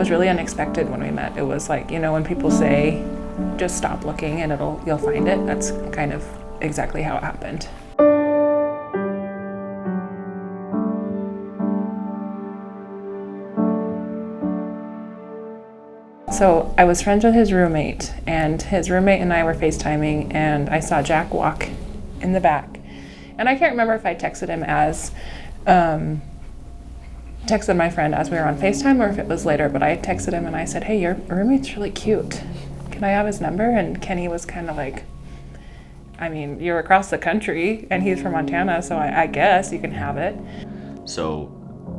was really unexpected when we met. It was like, when people say, just stop looking and you'll find it. That's kind of exactly how it happened. So I was friends with his roommate, and his roommate and I were FaceTiming, and I saw Jack walk in the back. And I can't remember if I texted him texted my friend as we were on FaceTime or if it was later, but I texted him and I said, hey, your roommate's really cute. Can I have his number? And Kenny was kind of like, I mean, you're across the country and he's from Montana, so I guess you can have it. So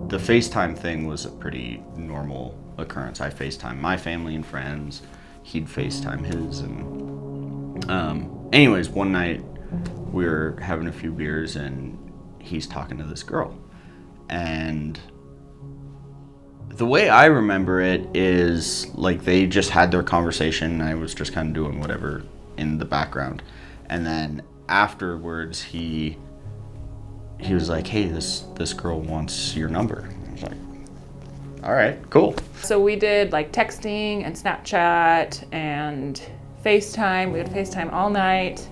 the FaceTime thing was a pretty normal occurrence. I FaceTime my family and friends. He'd FaceTime his. And anyways, one night we were having a few beers and he's talking to this girl. And the way I remember it is like they just had their conversation. I was just kind of doing whatever in the background. And then afterwards he was like, hey, this girl wants your number. I was like, all right, cool. So we did like texting and Snapchat and FaceTime. We would FaceTime all night.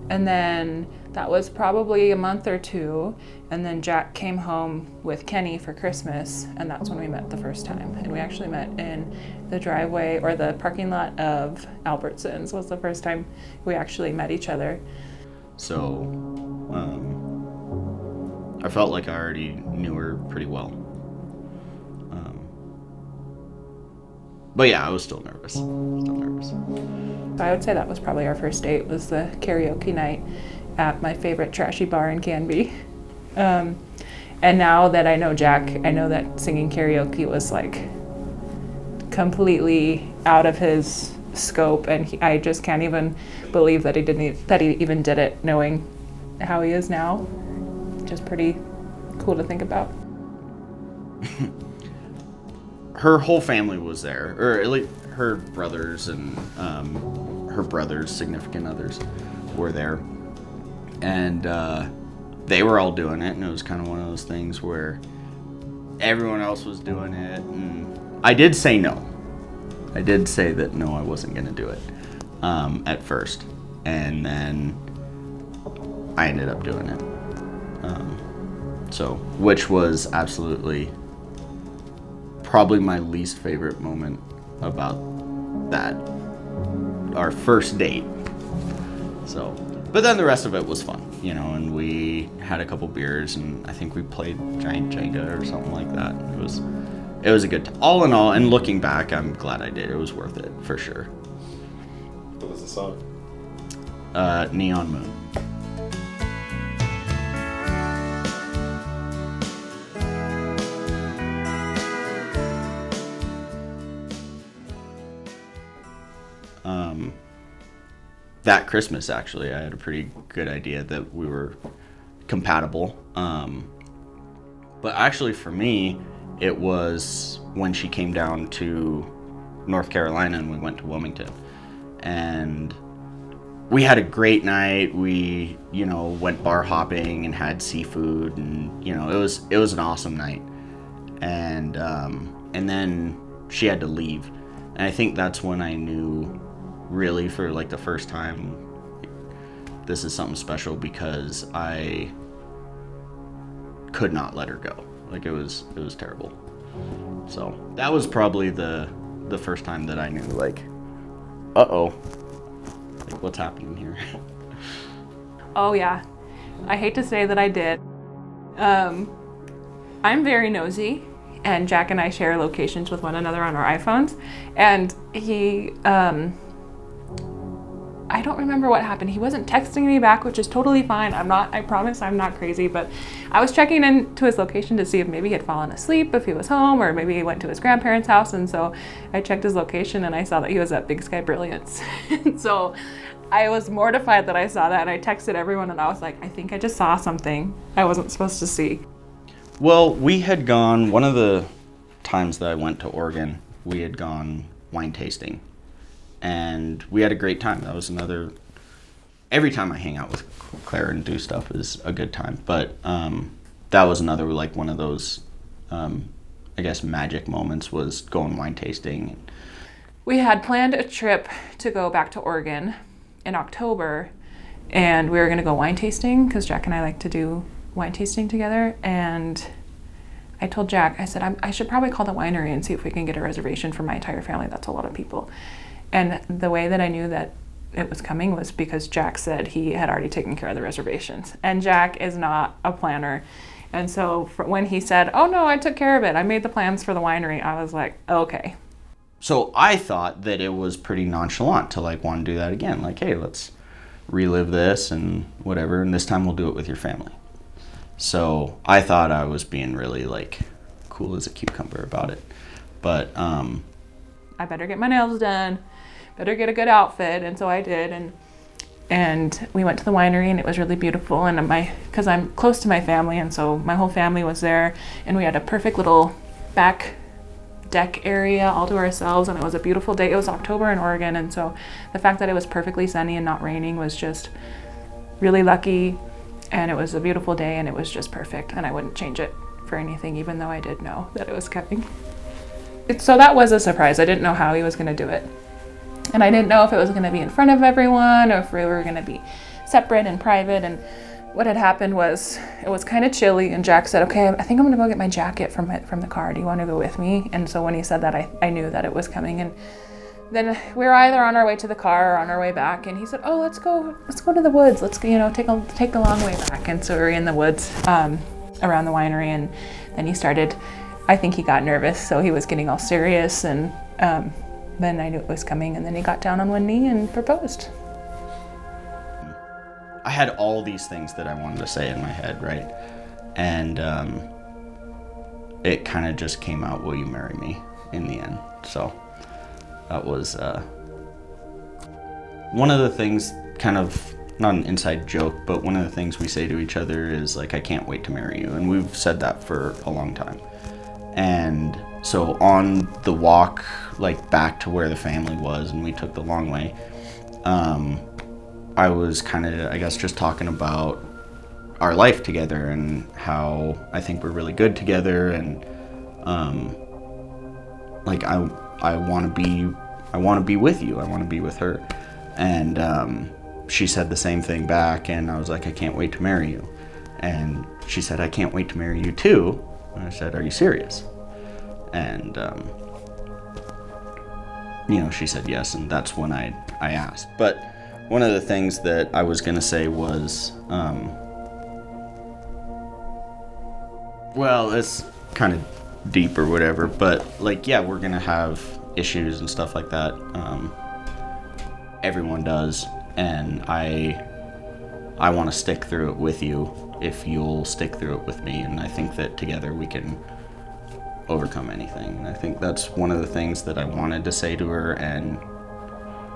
And then that was probably a month or two. And then Jack came home with Kenny for Christmas, and that's when we met the first time. And we actually met in the driveway, or the parking lot of Albertsons was the first time we actually met each other. So I felt like I already knew her pretty well. But yeah, I was still nervous. So I would say that was probably our first date, was the karaoke night at my favorite trashy bar in Canby. And now that I know Jack, I know that singing karaoke was like completely out of his scope, and I just can't even believe that he even did it, knowing how he is now. Just pretty cool to think about. Her whole family was there, or at least her brothers and her brothers' significant others were there, and they were all doing it, and it was kind of one of those things where everyone else was doing it, and I did say no. I did say that no, I wasn't going to do it at first, and then I ended up doing it. Which was absolutely probably my least favorite moment about that, our first date. So, but then the rest of it was fun, and we had a couple beers, and I think we played Giant Jenga or something like that. It was a good time. All in all, and looking back, I'm glad I did. It was worth it, for sure. What was the song? Neon Moon. That Christmas, actually, I had a pretty good idea that we were compatible. But actually, for me, it was when she came down to North Carolina and we went to Wilmington. And we had a great night. We, went bar hopping and had seafood, and, it was an awesome night. And then she had to leave. And I think that's when I knew, really, for like the first time, this is something special, because I could not let her go. Like, it was terrible. So that was probably the first time that I knew, like, uh-oh, like, what's happening here? Oh yeah, I hate to say that I did. I'm very nosy, and Jack and I share locations with one another on our iPhones, and he, I don't remember what happened. He wasn't texting me back, which is totally fine. I promise I'm not crazy, but I was checking into his location to see if maybe he had fallen asleep, if he was home, or maybe he went to his grandparents' house. And so I checked his location and I saw that he was at Big Sky Brilliance. And so I was mortified that I saw that, and I texted everyone, and I was like, I think I just saw something I wasn't supposed to see. Well, we had gone, one of the times that I went to Oregon, we had gone wine tasting. And we had a great time. That was another, every time I hang out with Claire and do stuff is a good time. But that was another, like, one of those I guess, magic moments was going wine tasting. We had planned a trip to go back to Oregon in October, and we were going to go wine tasting because Jack and I like to do wine tasting together. And I told Jack, I said, I should probably call the winery and see if we can get a reservation for my entire family. That's a lot of people. And the way that I knew that it was coming was because Jack said he had already taken care of the reservations. And Jack is not a planner. And so when he said, oh no, I took care of it, I made the plans for the winery, I was like, okay. So I thought that it was pretty nonchalant to like want to do that again. Like, hey, let's relive this and whatever, and this time we'll do it with your family. So I thought I was being really like cool as a cucumber about it. But I better get my nails done, better get a good outfit. And so I did. And we went to the winery, and it was really beautiful. And because I'm close to my family, and so my whole family was there, and we had a perfect little back deck area all to ourselves, and it was a beautiful day. It was October in Oregon, and so the fact that it was perfectly sunny and not raining was just really lucky. And it was a beautiful day, and it was just perfect, and I wouldn't change it for anything, even though I did know that it was coming. So that was a surprise. I didn't know how he was going to do it. And I didn't know if it was going to be in front of everyone or if we were going to be separate and private. And what had happened was it was kind of chilly, and Jack said, okay, I think I'm going to go get my jacket from the car. Do you want to go with me? And so when he said that, I knew that it was coming. And then we were either on our way to the car or on our way back, and he said, oh, let's go to the woods. Let's, take the long way back. And so we were in the woods around the winery, and then he started, I think he got nervous, so he was getting all serious, and then I knew it was coming, and then he got down on one knee and proposed. I had all these things that I wanted to say in my head, right? And it kind of just came out, will you marry me, in the end. So that was one of the things, kind of, not an inside joke, but one of the things we say to each other is like, I can't wait to marry you. And we've said that for a long time. And so on the walk, like back to where the family was, and we took the long way, I was kind of, I guess, just talking about our life together and how I think we're really good together, and like I want to be with you. I want to be with her. And she said the same thing back, and I was like, I can't wait to marry you. And she said, I can't wait to marry you too. And I said, are you serious? And she said yes, and that's when I asked. But one of the things that I was gonna say was, well, it's kind of deep or whatever, but like, yeah, we're gonna have issues and stuff like that. Everyone does, and I want to stick through it with you if you'll stick through it with me, and I think that together we can overcome anything. And I think that's one of the things that I wanted to say to her, and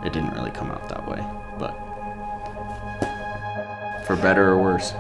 it didn't really come out that way, but for better or worse.